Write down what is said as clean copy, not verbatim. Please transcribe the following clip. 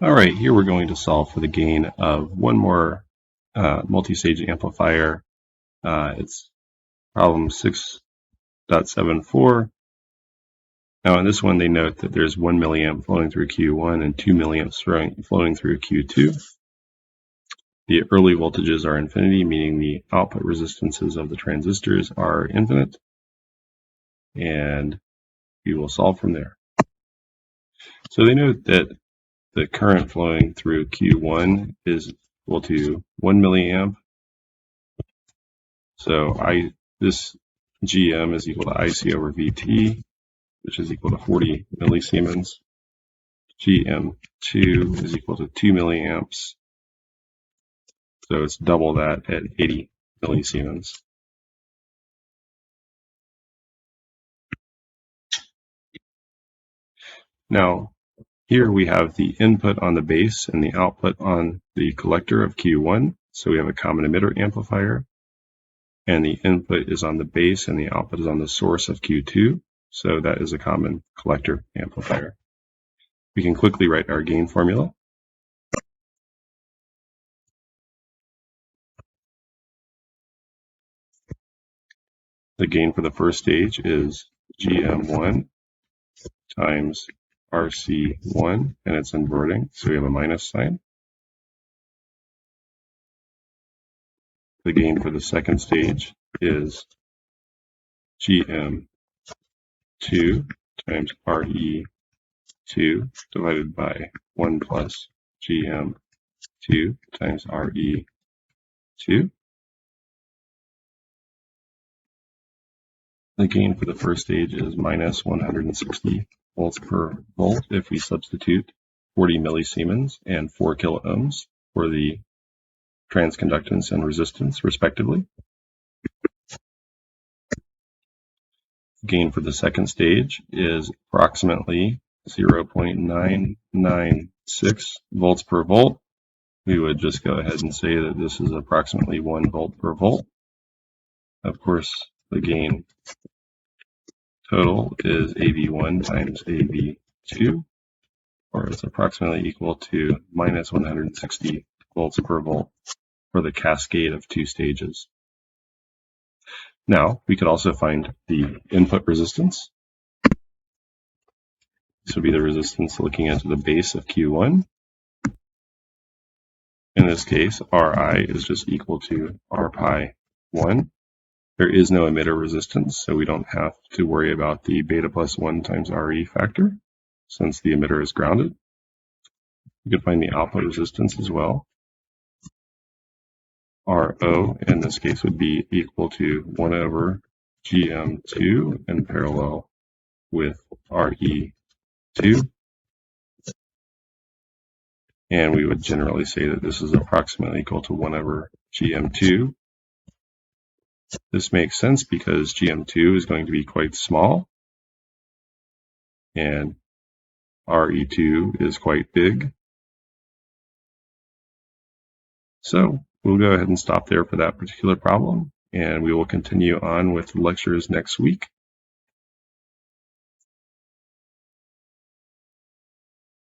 All right, here we're going to solve for the gain of one more multi-stage amplifier. It's problem 6.74. Now in this one, they note that there's 1 milliamp flowing through Q1 and 2 milliamps flowing through Q2. The early voltages are infinity, meaning the output resistances of the transistors are infinite. And we will solve from there. So they note that the current flowing through Q1 is equal to 1 milliamp. So this GM is equal to IC over VT, which is equal to 40 millisiemens. GM2 is equal to 2 milliamps. So it's double that at 80 millisiemens. Now, here we have the input on the base and the output on the collector of Q1. So we have a common emitter amplifier. And the input is on the base and the output is on the source of Q2. So that is a common collector amplifier. We can quickly write our gain formula. The gain for the first stage is GM1 times RC1, and it's inverting, so we have a minus sign. The gain for the second stage is GM2 times RE2 divided by 1 plus GM2 times RE2. The gain for the first stage is minus 160 volts per volt if we substitute 40 millisiemens and 4 kiloohms for the transconductance and resistance, respectively. Gain for the second stage is approximately 0.996 volts per volt. We would just go ahead and say that this is approximately 1 volt per volt. Of course, the gain total is AV1 times AV2, or it's approximately equal to minus 160 volts per volt for the cascade of 2 stages. Now, we could also find the input resistance. This would be the resistance looking into the base of Q1. In this case, Ri is just equal to R pi 1. There is no emitter resistance, so we don't have to worry about the beta plus 1 times Re factor, since the emitter is grounded. We could find the output resistance as well. Ro in this case would be equal to 1 over GM2 in parallel with RE2. And we would generally say that this is approximately equal to 1 over GM2. This makes sense because GM2 is going to be quite small, and RE2 is quite big. So we'll go ahead and stop there for that particular problem, and we will continue on with lectures next week.